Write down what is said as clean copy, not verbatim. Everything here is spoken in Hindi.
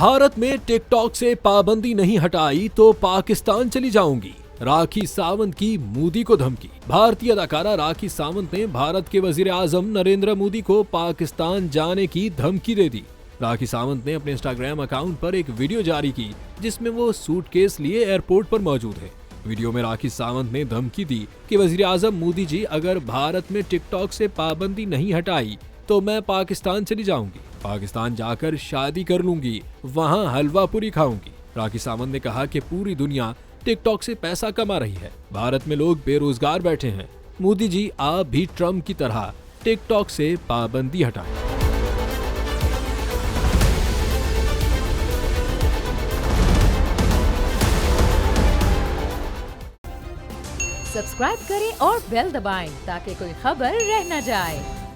भारत में टिकटॉक से पाबंदी नहीं हटाई तो पाकिस्तान चली जाऊंगी। राखी सावंत की मोदी को धमकी। भारतीय अदाकारा राखी सावंत ने भारत के वजीर आजम नरेंद्र मोदी को पाकिस्तान जाने की धमकी दे दी। राखी सावंत ने अपने इंस्टाग्राम अकाउंट पर एक वीडियो जारी की जिसमें वो सूटकेस लिए एयरपोर्ट पर मौजूद है। वीडियो में राखी सावंत ने धमकी दी कि वजीर आजम मोदी जी अगर भारत में टिकटॉक से पाबंदी नहीं हटाई तो मैं पाकिस्तान चली जाऊंगी। पाकिस्तान जाकर शादी कर लूंगी, वहां हलवा पूरी खाऊंगी। राखी सावंत ने कहा कि पूरी दुनिया टिकटॉक से पैसा कमा रही है, भारत में लोग बेरोजगार बैठे हैं। मोदी जी आप भी ट्रम्प की तरह टिकटॉक से पाबंदी हटाएं। सब्सक्राइब करें और बेल दबाएं ताकि कोई खबर रह न जाए।